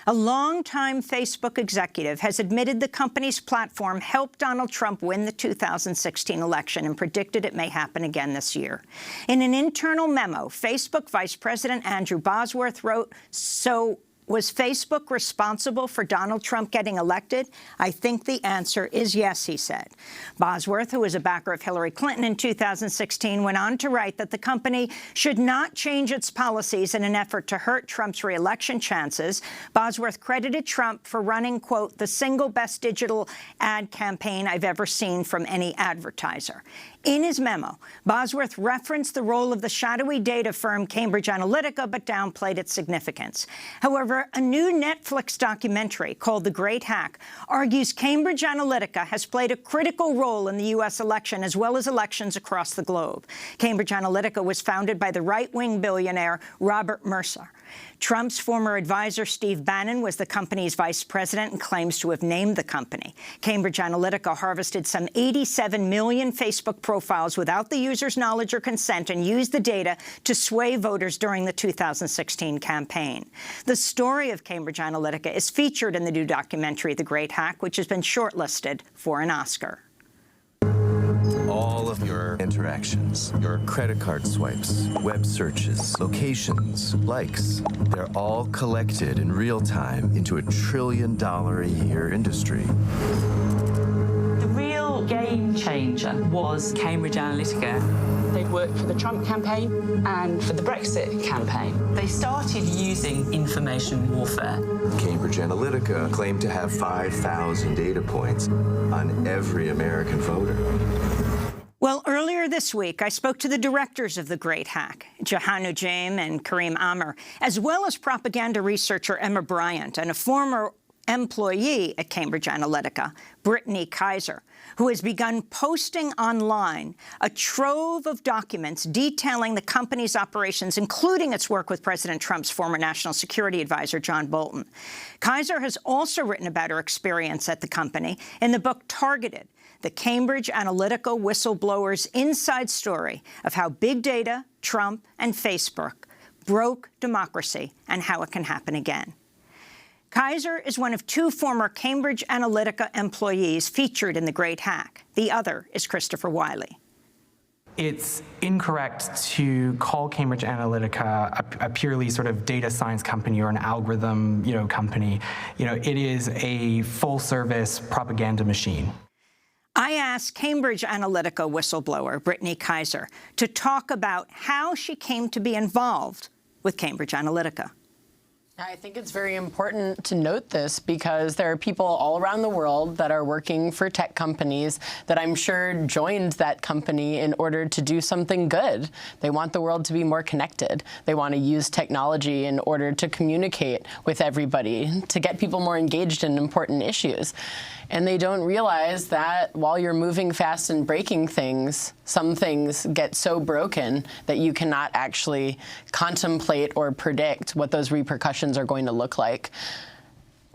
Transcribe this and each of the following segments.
A longtime Facebook executive has admitted the company's platform helped Donald Trump win the 2016 election and predicted it may happen again this year. In an internal memo, Facebook Vice President Andrew Bosworth wrote, "So was Facebook responsible for Donald Trump getting elected? I think the answer is yes," he said. Bosworth, who was a backer of Hillary Clinton in 2016, went on to write that the company should not change its policies in an effort to hurt Trump's re-election chances. Bosworth credited Trump for running, quote, "the single best digital ad campaign I've ever seen from any advertiser." In his memo, Bosworth referenced the role of the shadowy data firm Cambridge Analytica, but downplayed its significance. However, a new Netflix documentary called The Great Hack argues Cambridge Analytica has played a critical role in the U.S. election as well as elections across the globe. Cambridge Analytica was founded by the right-wing billionaire Robert Mercer. Trump's former advisor, Steve Bannon, was the company's vice president and claims to have named the company. Cambridge Analytica harvested some 87 million Facebook profiles without the user's knowledge or consent and used the data to sway voters during the 2016 campaign. The story of Cambridge Analytica is featured in the new documentary, The Great Hack, which has been shortlisted for an Oscar. All of your interactions, your credit card swipes, web searches, locations, likes, they're all collected in real time into a $1 trillion a year industry. The real game changer was Cambridge Analytica. They'd worked for the Trump campaign and for the Brexit campaign. They started using information warfare. Cambridge Analytica claimed to have 5,000 data points on every American voter. Well, earlier this week, I spoke to the directors of The Great Hack, Jehanu Jaim and Kareem Amr, as well as propaganda researcher Emma Bryant and a former employee at Cambridge Analytica, Brittany Kaiser, who has begun posting online a trove of documents detailing the company's operations, including its work with President Trump's former national security advisor, John Bolton. Kaiser has also written about her experience at the company in the book Targeted, the Cambridge Analytica whistleblower's inside story of how big data, Trump, and Facebook broke democracy and how it can happen again. Kaiser is one of two former Cambridge Analytica employees featured in The Great Hack. The other is Christopher Wiley. It's incorrect to call Cambridge Analytica a purely sort of data science company or an algorithm, company. It is a full-service propaganda machine. I asked Cambridge Analytica whistleblower Brittany Kaiser to talk about how she came to be involved with Cambridge Analytica. I think it's very important to note this because there are people all around the world that are working for tech companies that I'm sure joined that company in order to do something good. They want the world to be more connected. They want to use technology in order to communicate with everybody, to get people more engaged in important issues. And they don't realize that while you're moving fast and breaking things, some things get so broken that you cannot actually contemplate or predict what those repercussions are going to look like.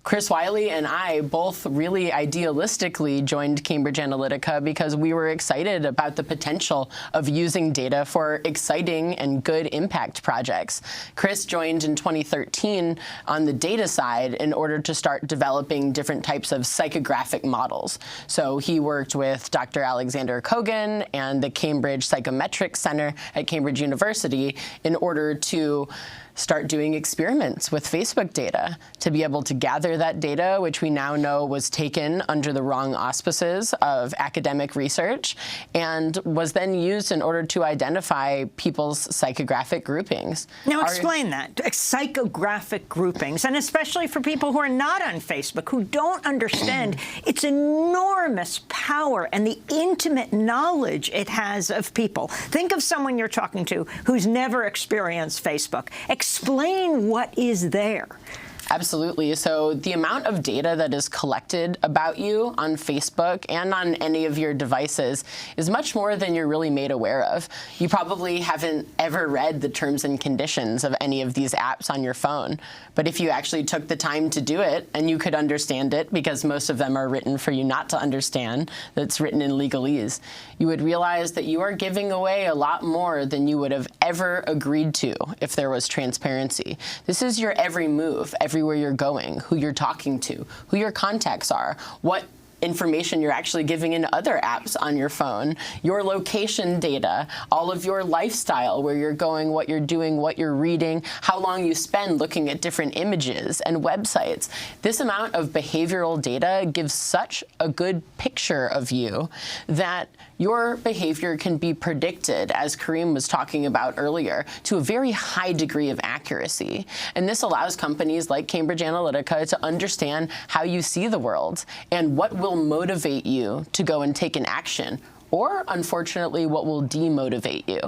Chris Wiley and I both really idealistically joined Cambridge Analytica because we were excited about the potential of using data for exciting and good impact projects. Chris joined in 2013 on the data side in order to start developing different types of psychographic models. So he worked with Dr. Alexander Kogan and the Cambridge Psychometrics Center at Cambridge University in order to start doing experiments with Facebook data to be able to gather that data, which we now know was taken under the wrong auspices of academic research, and was then used in order to identify people's psychographic groupings. Now explain that, psychographic groupings, and especially for people who are not on Facebook, who don't understand its enormous power and the intimate knowledge it has of people. Think of someone you're talking to who's never experienced Facebook. Explain what is there. Absolutely. So the amount of data that is collected about you on Facebook and on any of your devices is much more than you're really made aware of. You probably haven't ever read the terms and conditions of any of these apps on your phone. But if you actually took the time to do it, and you could understand it, because most of them are written for you not to understand, that's written in legalese, you would realize that you are giving away a lot more than you would have ever agreed to if there was transparency. This is your every move, every everywhere you're going, who you're talking to, who your contacts are, what information you're actually giving in other apps on your phone, your location data, all of your lifestyle, where you're going, what you're doing, what you're reading, how long you spend looking at different images and websites. This amount of behavioral data gives such a good picture of you that your behavior can be predicted, as Kareem was talking about earlier, to a very high degree of accuracy. And this allows companies like Cambridge Analytica to understand how you see the world and what will motivate you to go and take an action, or, unfortunately, what will demotivate you.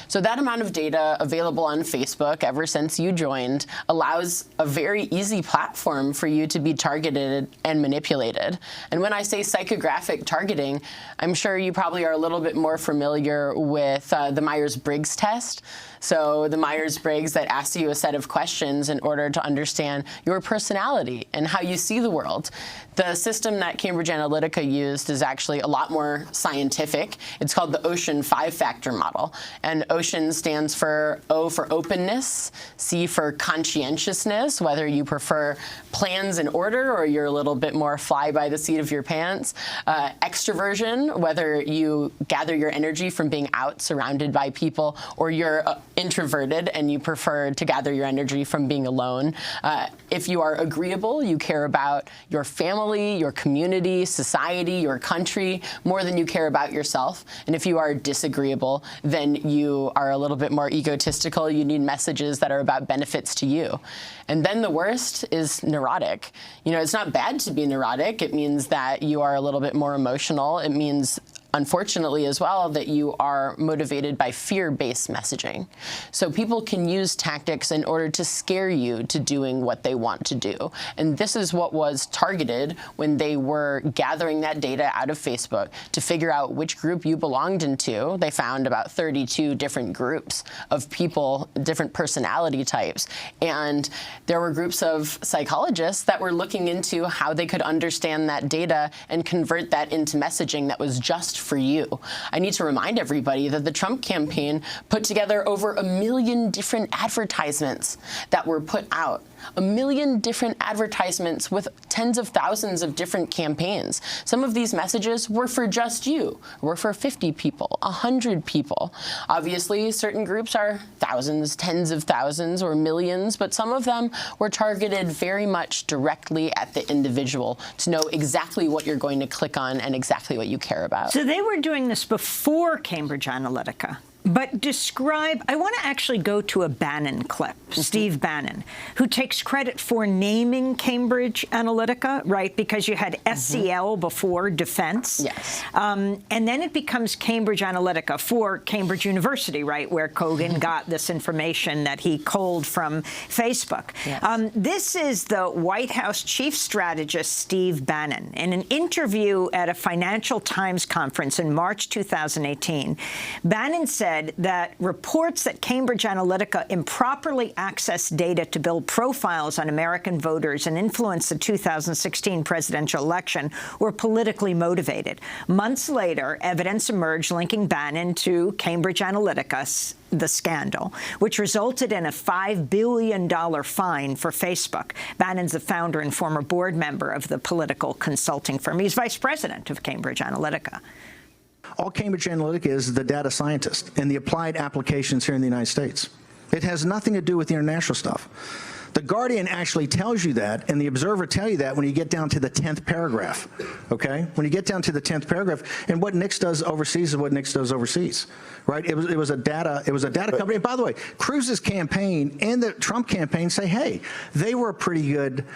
So that amount of data available on Facebook ever since you joined allows a very easy platform for you to be targeted and manipulated. And when I say psychographic targeting, I'm sure you probably are a little bit more familiar with the Myers-Briggs test. So the Myers-Briggs that asks you a set of questions in order to understand your personality and how you see the world. The system that Cambridge Analytica used is actually a lot more scientific. It's called the Ocean 5-factor model. And Ocean stands for O for openness, C for conscientiousness, whether you prefer plans in order or you're a little bit more fly by the seat of your pants, extroversion, whether you gather your energy from being out surrounded by people, or you're introverted and you prefer to gather your energy from being alone. If you are agreeable, you care about your family, your community, society, your country, more than you care about yourself. And if you are disagreeable, then you are a little bit more egotistical. You need messages that are about benefits to you. And then the worst is neurotic. You know, it's not bad to be neurotic. It means that you are a little bit more emotional. It means, unfortunately as well, that you are motivated by fear-based messaging. So people can use tactics in order to scare you to doing what they want to do. And this is what was targeted when they were gathering that data out of Facebook to figure out which group you belonged into. They found about 32 different groups of people, different personality types. And there were groups of psychologists that were looking into how they could understand that data and convert that into messaging that was just for you. I need to remind everybody that the Trump campaign put together over 1 million different advertisements that were put out. 1 million different advertisements with tens of thousands of different campaigns. Some of these messages were for just you, were for 50 people, 100 people. Obviously, certain groups are thousands, tens of thousands, or millions, but some of them were targeted very much directly at the individual to know exactly what you're going to click on and exactly what you care about. So they were doing this before Cambridge Analytica. But describe, I want to actually go to a Bannon clip, Steve Bannon, who takes credit for naming Cambridge Analytica, right? Because you had SCL before defense. Yes. And then it becomes Cambridge Analytica for Cambridge University, right? Where Kogan got this information that he culled from Facebook. Yes. This is the White House chief strategist, Steve Bannon. In an interview at a Financial Times conference in March 2018, Bannon said that reports that Cambridge Analytica improperly accessed data to build profiles on American voters and influence the 2016 presidential election were politically motivated. Months later, evidence emerged linking Bannon to Cambridge Analytica, the scandal, which resulted in a $5 billion fine for Facebook. Bannon's the founder and former board member of the political consulting firm. He's vice president of Cambridge Analytica. All Cambridge Analytica is the data scientist in the applied applications here in the United States. It has nothing to do with the international stuff. The Guardian actually tells you that, and the Observer tell you that when you get down to the 10th paragraph, okay? When you get down to the 10th paragraph, and what Nix does overseas is what Nix does overseas, right? It was a data company. And by the way, Cruz's campaign and the Trump campaign say, hey, they were a pretty good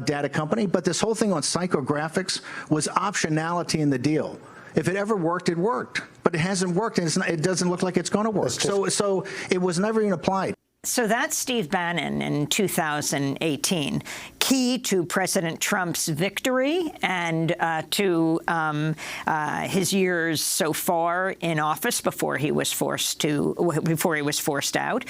data company, but this whole thing on psychographics was optionality in the deal. If it ever worked, it worked. But it hasn't worked, and it doesn't look like it's going to work. So it was never even applied. So that's Steve Bannon in 2018, key to President Trump's victory and to his years so far in office before he was forced out.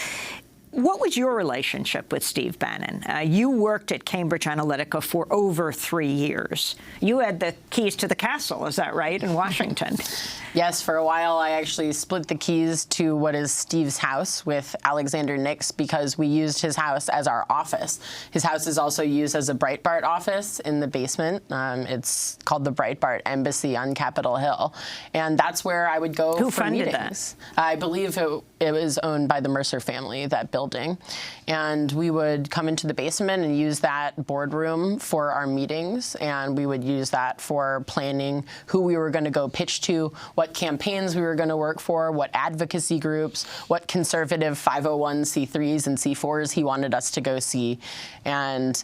What was your relationship with Steve Bannon? You worked at Cambridge Analytica for over 3 years. You had the keys to the castle, is that right, in Washington? Yes, for a while I actually split the keys to what is Steve's house with Alexander Nix because we used his house as our office. His house is also used as a Breitbart office in the basement. It's called the Breitbart Embassy on Capitol Hill. And that's where I would go for meetings. I believe it was owned by the Mercer family, that building. And we would come into the basement and use that boardroom for our meetings. And we would use that for planning who we were going to go pitch to, what campaigns we were going to work for, what advocacy groups, what conservative 501c3s and c4s he wanted us to go see. And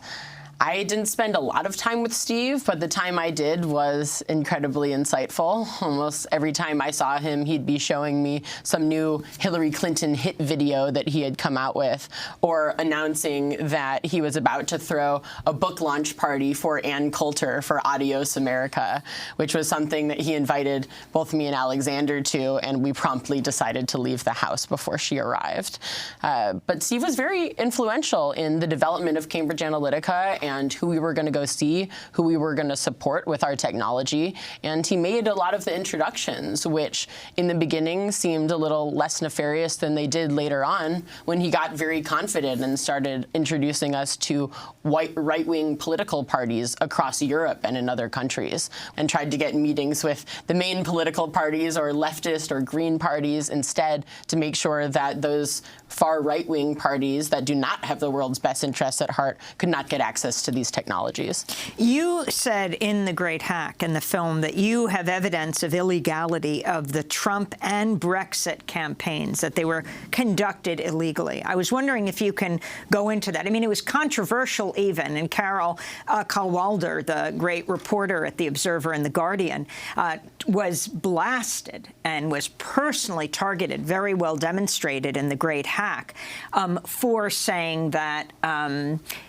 I didn't spend a lot of time with Steve, but the time I did was incredibly insightful. Almost every time I saw him, he'd be showing me some new Hillary Clinton hit video that he had come out with, or announcing that he was about to throw a book launch party for Ann Coulter for Adios America, which was something that he invited both me and Alexander to, and we promptly decided to leave the house before she arrived. But Steve was very influential in the development of Cambridge Analytica and who we were going to go see, who we were going to support with our technology. And he made a lot of the introductions, which in the beginning seemed a little less nefarious than they did later on, when he got very confident and started introducing us to white right-wing political parties across Europe and in other countries, and tried to get meetings with the main political parties or leftist or green parties instead, to make sure that those far right-wing parties that do not have the world's best interests at heart could not get access to these technologies. You said in The Great Hack, in the film, that you have evidence of illegality of the Trump and Brexit campaigns, that they were conducted illegally. I was wondering if you can go into that. I mean, it was controversial even, and Carol Kalwalder, the great reporter at The Observer and The Guardian, was blasted and was personally targeted, very well demonstrated in The Great Hack, for saying that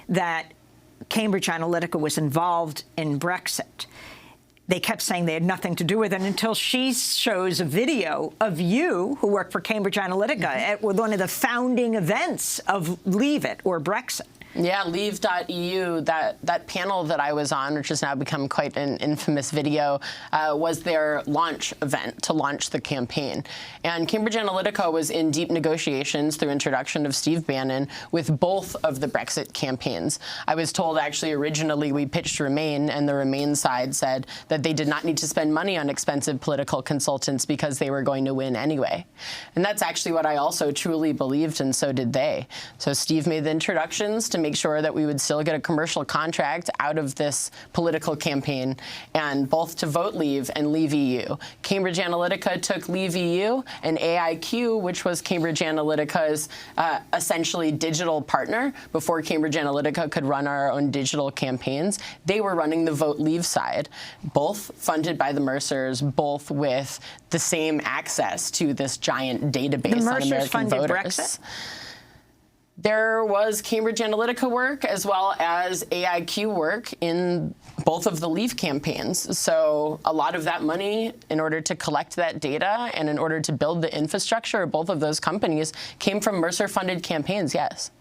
that Cambridge Analytica was involved in Brexit. They kept saying they had nothing to do with it until she shows a video of you, who worked for Cambridge Analytica, at one of the founding events of Leave It or Brexit. Yeah, Leave.eu, that panel that I was on, which has now become quite an infamous video, was their launch event to launch the campaign. And Cambridge Analytica was in deep negotiations through introduction of Steve Bannon with both of the Brexit campaigns. I was told actually originally we pitched Remain, and the Remain side said that they did not need to spend money on expensive political consultants because they were going to win anyway. And that's actually what I also truly believed, and so did they. So Steve made the introductions to make sure that we would still get a commercial contract out of this political campaign, and both to Vote Leave and Leave EU. Cambridge Analytica took Leave EU, and AIQ, which was Cambridge Analytica's essentially digital partner before Cambridge Analytica could run our own digital campaigns, they were running the Vote Leave side, both funded by the Mercers, both with the same access to this giant database on American voters. Brexit? There was Cambridge Analytica work as well as AIQ work in both of the Leave campaigns. So a lot of that money, in order to collect that data and in order to build the infrastructure of both of those companies, came from Mercer-funded campaigns, yes.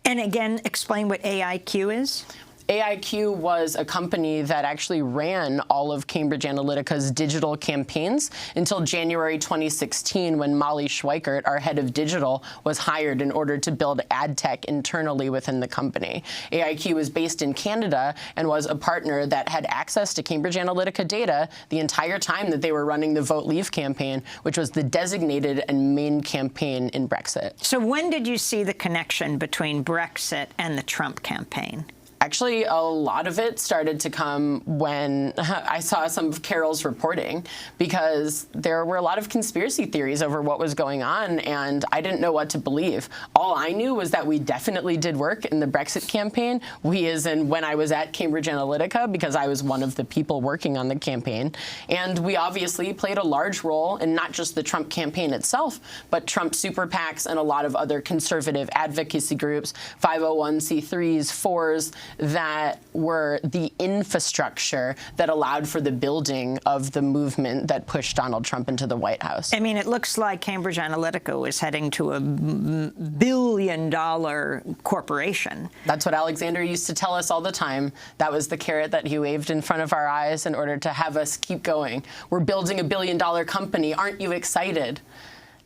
And again, explain what AIQ is. AIQ was a company that actually ran all of Cambridge Analytica's digital campaigns until January 2016, when Molly Schweikert, our head of digital, was hired in order to build ad tech internally within the company. AIQ was based in Canada and was a partner that had access to Cambridge Analytica data the entire time that they were running the Vote Leave campaign, which was the designated and main campaign in Brexit. So when did you see the connection between Brexit and the Trump campaign? Actually, a lot of it started to come when I saw some of Carol's reporting, because there were a lot of conspiracy theories over what was going on, and I didn't know what to believe. All I knew was that we definitely did work in the Brexit campaign. We as in when I was at Cambridge Analytica, because I was one of the people working on the campaign. And we obviously played a large role in not just the Trump campaign itself, but Trump super PACs and a lot of other conservative advocacy groups, 501c3s, 4s, that were the infrastructure that allowed for the building of the movement that pushed Donald Trump into the White House. I mean, it looks like Cambridge Analytica was heading to a billion-dollar corporation. That's what Alexander used to tell us all the time. That was the carrot that he waved in front of our eyes in order to have us keep going. We're building a billion-dollar company. Aren't you excited?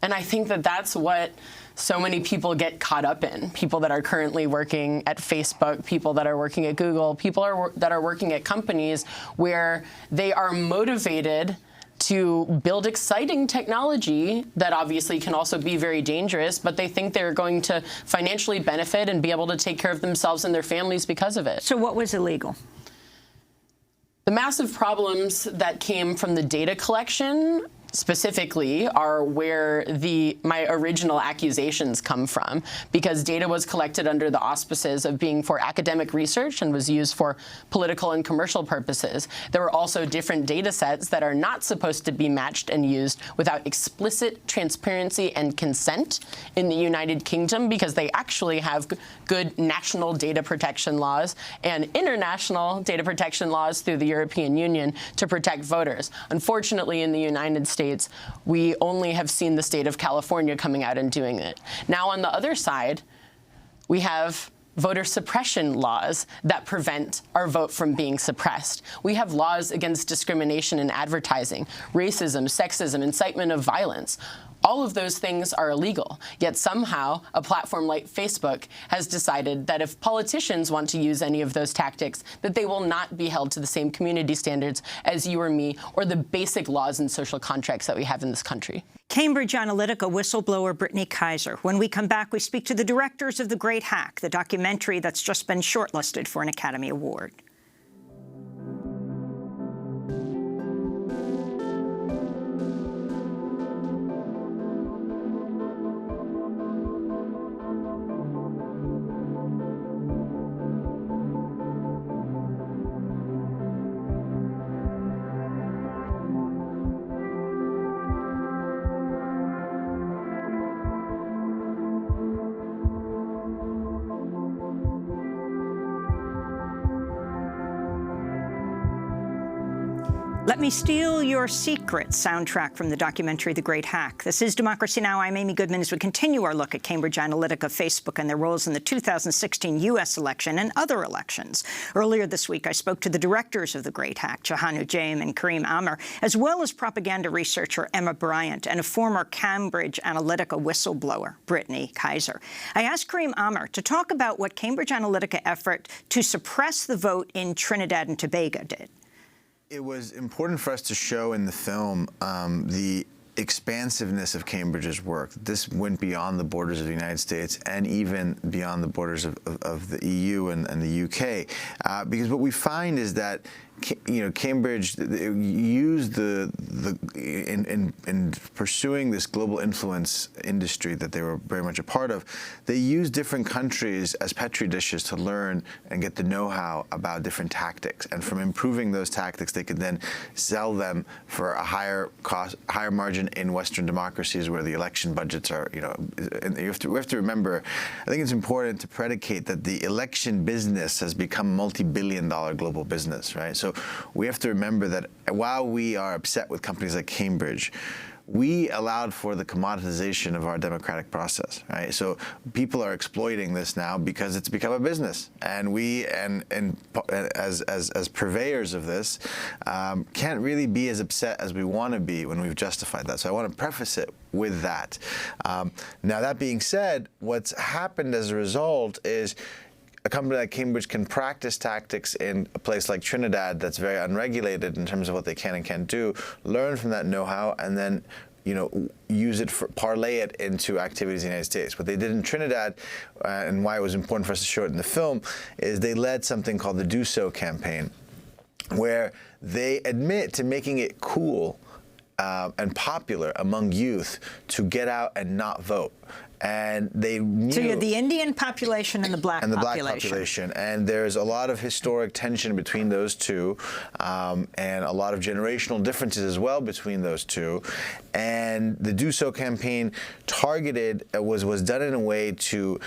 And I think that that's what so many people get caught up in. People that are currently working at Facebook, people that are working at Google, people that are working at companies where they are motivated to build exciting technology that obviously can also be very dangerous, but they think they're going to financially benefit and be able to take care of themselves and their families because of it. So what was illegal? The massive problems that came from the data collection specifically are where my original accusations come from, because data was collected under the auspices of being for academic research and was used for political and commercial purposes. There were also different data sets that are not supposed to be matched and used without explicit transparency and consent in the United Kingdom, because they actually have good national data protection laws and international data protection laws through the European Union to protect voters. Unfortunately, in the United States, we only have seen the state of California coming out and doing it. Now, on the other side, we have voter suppression laws that prevent our vote from being suppressed. We have laws against discrimination in advertising, racism, sexism, incitement of violence. All of those things are illegal, yet somehow a platform like Facebook has decided that if politicians want to use any of those tactics, that they will not be held to the same community standards as you or me, or the basic laws and social contracts that we have in this country. Cambridge Analytica whistleblower Brittany Kaiser. When we come back, we speak to the directors of The Great Hack, the documentary that's just been shortlisted for an Academy Award. Let Me Steal Your Secret soundtrack from the documentary The Great Hack. This is Democracy Now! I'm Amy Goodman as we continue our look at Cambridge Analytica, Facebook, and their roles in the 2016 U.S. election and other elections. Earlier this week, I spoke to the directors of The Great Hack, Jahanu Jaim and Kareem Amr, as well as propaganda researcher Emma Bryant and a former Cambridge Analytica whistleblower, Brittany Kaiser. I asked Kareem Amr to talk about what Cambridge Analytica effort to suppress the vote in Trinidad and Tobago did. It was important for us to show in the film the expansiveness of Cambridge's work. This went beyond the borders of the United States and even beyond the borders of the EU and the UK. Because what we find is that Cambridge used in pursuing this global influence industry that they were very much a part of. They used different countries as petri dishes to learn and get the know-how about different tactics. And from improving those tactics, they could then sell them for a higher cost, higher margin in Western democracies where the election budgets are. And we have to remember. I think it's important to predicate that the election business has become multi-billion-dollar global business, right? So we have to remember that while we are upset with companies like Cambridge, we allowed for the commoditization of our democratic process, right? So people are exploiting this now because it's become a business, and we, as purveyors of this, can't really be as upset as we want to be when we've justified that. So I want to preface it with that. Now, that being said, what's happened as a result is a company like Cambridge can practice tactics in a place like Trinidad that's very unregulated in terms of what they can and can't do, learn from that know-how, and then use it, parlay it into activities in the United States. What they did in Trinidad, and why it was important for us to show it in the film, is they led something called the Do So campaign, where they admit to making it cool and popular among youth to get out and not vote. And they knew. So you had the Indian population and the black population. And there's a lot of historic tension between those two, and a lot of generational differences as well between those two. And the Do So campaign targeted was done in a way to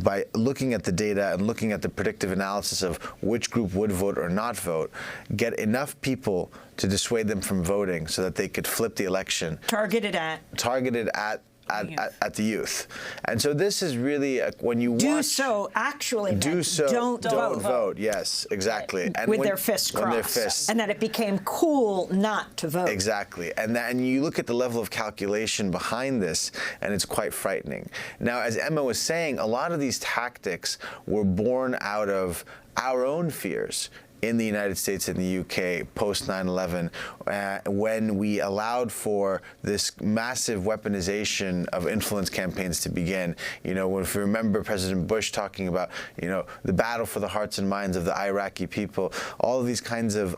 by looking at the data and looking at the predictive analysis of which group would vote or not vote, get enough people to dissuade them from voting so that they could flip the election. Targeted at the youth. And so this is really, when you don't vote. Yes, exactly. And with their fists crossed. And that it became cool not to vote. Exactly. And you look at the level of calculation behind this, and it's quite frightening. Now, as Emma was saying, a lot of these tactics were born out of our own fears in the United States and the UK post 9/11, when we allowed for this massive weaponization of influence campaigns to begin. If you remember President Bush talking about, the battle for the hearts and minds of the Iraqi people, all of these kinds of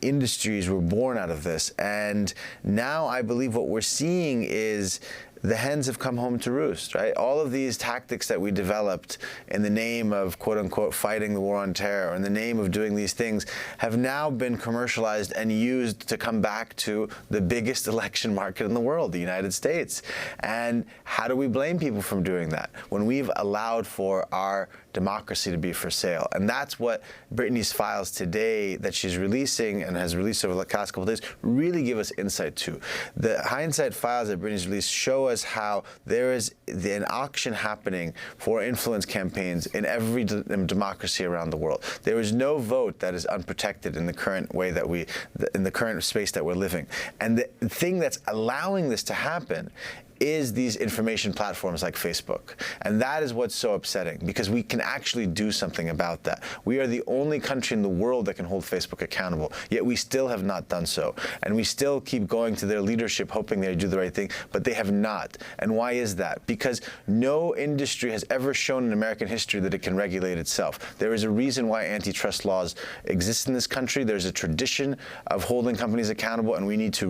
industries were born out of this. And now I believe what we're seeing is the hens have come home to roost, right? All of these tactics that we developed in the name of, quote unquote, fighting the war on terror, or in the name of doing these things, have now been commercialized and used to come back to the biggest election market in the world, the United States. And how do we blame people from doing that when we've allowed for our democracy to be for sale? And that's what Brittany's files today that she's releasing and has released over the past couple of days really give us insight to. The hindsight files that Brittany's released show us how there is an auction happening for influence campaigns in every democracy around the world. There is no vote that is unprotected in the current way that in the current space that we're living. And the thing that's allowing this to happen is these information platforms like Facebook. And that is what's so upsetting, because we can actually do something about that. We are the only country in the world that can hold Facebook accountable, yet we still have not done so. And we still keep going to their leadership hoping they do the right thing, but they have not. And why is that? Because no industry has ever shown in American history that it can regulate itself. There is a reason why antitrust laws exist in this country. There's a tradition of holding companies accountable, and we need to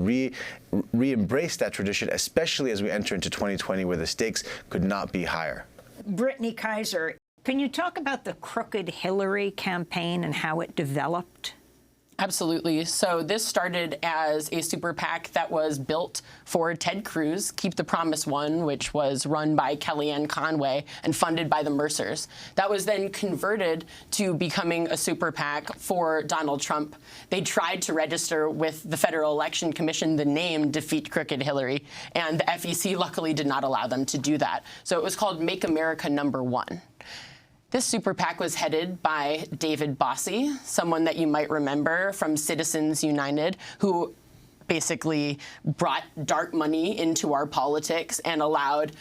re-embrace that tradition, especially as we enter into 2020, where the stakes could not be higher. Brittany Kaiser, can you talk about the Crooked Hillary campaign and how it developed? Absolutely. So this started as a super PAC that was built for Ted Cruz, Keep the Promise One, which was run by Kellyanne Conway and funded by the Mercers. That was then converted to becoming a super PAC for Donald Trump. They tried to register with the Federal Election Commission the name Defeat Crooked Hillary, and the FEC luckily did not allow them to do that. So it was called Make America Number One. This super PAC was headed by David Bossie, someone that you might remember from Citizens United, who basically brought dark money into our politics and allowed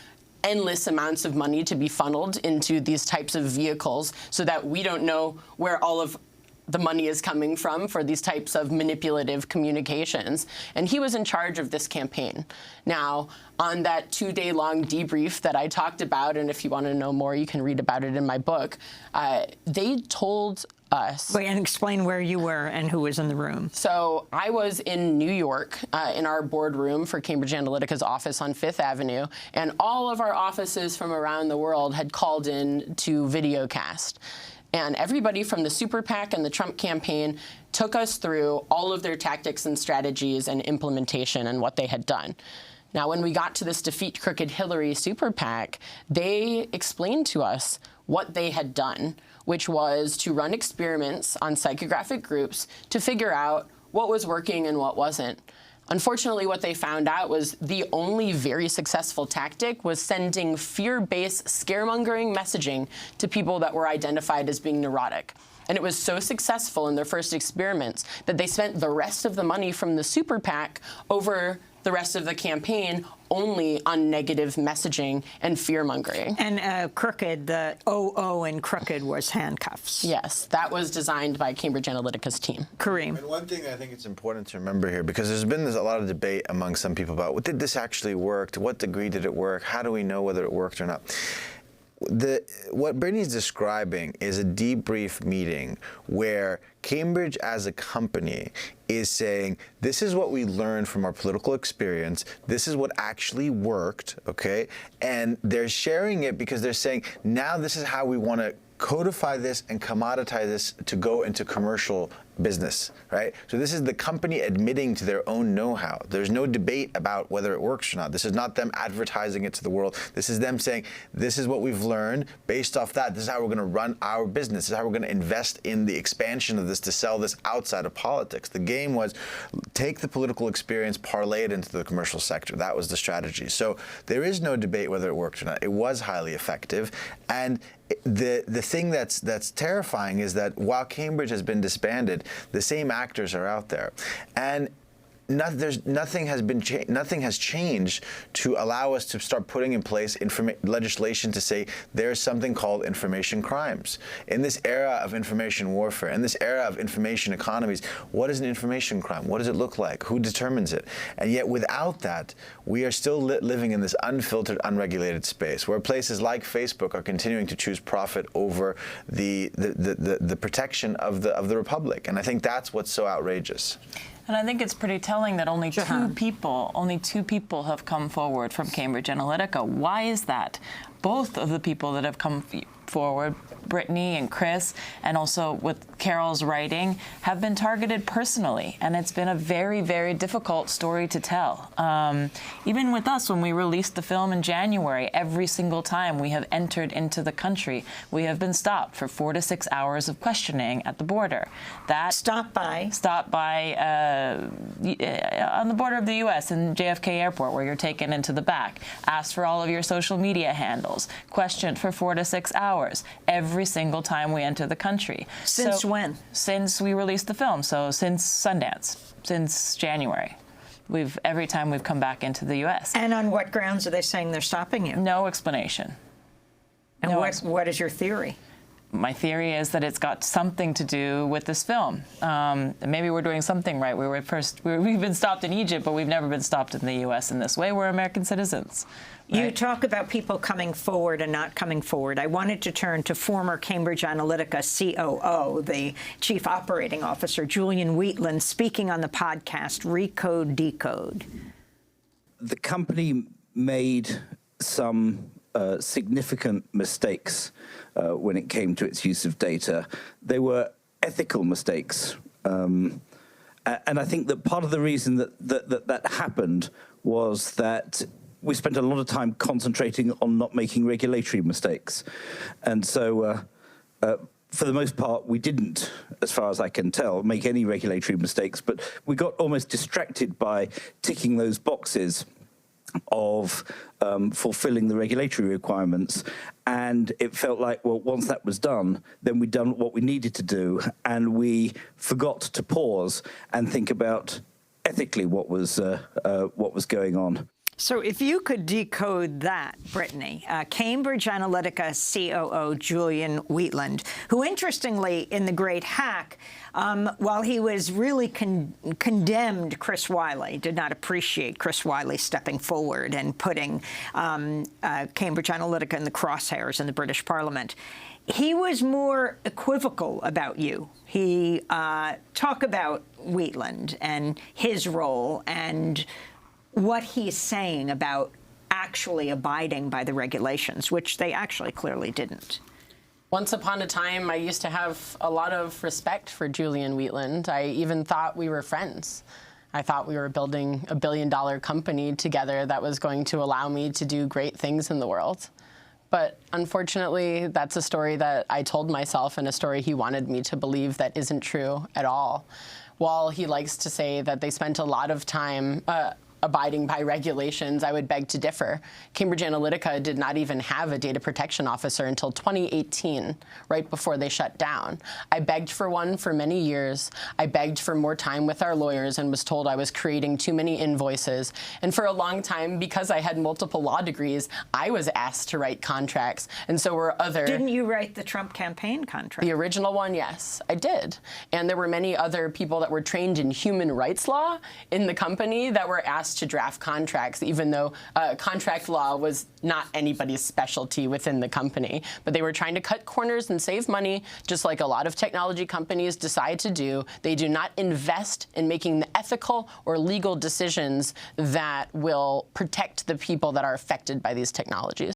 endless amounts of money to be funneled into these types of vehicles so that we don't know where all of the money is coming from for these types of manipulative communications. And he was in charge of this campaign. Now, on that 2-day-long debrief that I talked about, and if you want to know more, you can read about it in my book, they told us... Wait, and explain where you were and who was in the room. So I was in New York in our boardroom for Cambridge Analytica's office on 5th Avenue, and all of our offices from around the world had called in to videocast. And everybody from the super PAC and the Trump campaign took us through all of their tactics and strategies and implementation and what they had done. Now, when we got to this Defeat Crooked Hillary super PAC, they explained to us what they had done, which was to run experiments on psychographic groups to figure out what was working and what wasn't. Unfortunately, what they found out was the only very successful tactic was sending fear-based scaremongering messaging to people that were identified as being neurotic. And it was so successful in their first experiments that they spent the rest of the money from the super PAC over the rest of the campaign only on negative messaging and fear-mongering. And Crooked, the OO in Crooked was handcuffs. Yes, that was designed by Cambridge Analytica's team. Kareem. And one thing I think it's important to remember here, because there's been a lot of debate among some people about, did this actually work? To what degree did it work? How do we know whether it worked or not? What Brittany's describing is a debrief meeting where Cambridge as a company is saying, this is what we learned from our political experience, this is what actually worked, okay? And they're sharing it because they're saying, now this is how we want to codify this and commoditize this to go into commercial business, right? So this is the company admitting to their own know-how. There's no debate about whether it works or not. This is not them advertising it to the world. This is them saying, this is what we've learned. Based off that, this is how we're going to run our business. This is how we're going to invest in the expansion of this to sell this outside of politics. The game was take the political experience, parlay it into the commercial sector. That was the strategy. So there is no debate whether it worked or not. It was highly effective. And the thing that's terrifying is that while Cambridge has been disbanded, the same actors are out there, and nothing has changed to allow us to start putting in place legislation to say there's something called information crimes. In this era of information warfare, in this era of information economies, what is an information crime? What does it look like? Who determines it? And yet without that, we are still living in this unfiltered, unregulated space where places like Facebook are continuing to choose profit over the protection of the republic. And I think that's what's so outrageous. And I think it's pretty telling that only two people have come forward from Cambridge Analytica. Why is that? Both of the people that have come forward, Brittany and Chris, and also with Carol's writing, have been targeted personally. And it's been a very, very difficult story to tell. Even with us, when we released the film in January, every single time we have entered into the country, we have been stopped for 4 to 6 hours of questioning at the border. Stopped by on the border of the U.S. in JFK Airport, where you're taken into the back, asked for all of your social media handles, questioned for 4 to 6 hours every single time we enter the country. Since when? Since we released the film, so since Sundance, since January. Every time we've come back into the U.S. And on what grounds are they saying they're stopping you? No explanation. And what is your theory? My theory is that it's got something to do with this film. Maybe we're doing something right. We've been stopped in Egypt, but we've never been stopped in the U.S. in this way. We're American citizens. Right? You talk about people coming forward and not coming forward. I wanted to turn to former Cambridge Analytica COO, the Chief Operating Officer, Julian Wheatland, speaking on the podcast Recode Decode. The company made some significant mistakes when it came to its use of data. They were ethical mistakes. And I think that part of the reason that happened was that we spent a lot of time concentrating on not making regulatory mistakes. And so for the most part, we didn't, as far as I can tell, make any regulatory mistakes, but we got almost distracted by ticking those boxes of fulfilling the regulatory requirements. And it felt like, well, once that was done, then we'd done what we needed to do, and we forgot to pause and think about ethically what was going on. So if you could decode that, Brittany, Cambridge Analytica COO Julian Wheatland, who interestingly in The Great Hack, while he was really condemned Chris Wylie, did not appreciate Chris Wylie stepping forward and putting Cambridge Analytica in the crosshairs in the British Parliament, he was more equivocal about you. He talked about Wheatland and his role and what he's saying about actually abiding by the regulations, which they actually clearly didn't. Once upon a time, I used to have a lot of respect for Julian Wheatland. I even thought we were friends. I thought we were building a billion-dollar company together that was going to allow me to do great things in the world. But unfortunately, that's a story that I told myself and a story he wanted me to believe that isn't true at all. While he likes to say that they spent a lot of time abiding by regulations, I would beg to differ. Cambridge Analytica did not even have a data protection officer until 2018, right before they shut down. I begged for one for many years. I begged for more time with our lawyers and was told I was creating too many invoices. And for a long time, because I had multiple law degrees, I was asked to write contracts, and so were other... Didn't you write the Trump campaign contract? The original one, yes, I did. And there were many other people that were trained in human rights law in the company that were asked to draft contracts, even though contract law was not anybody's specialty within the company. But they were trying to cut corners and save money, just like a lot of technology companies decide to do. They do not invest in making the ethical or legal decisions that will protect the people that are affected by these technologies.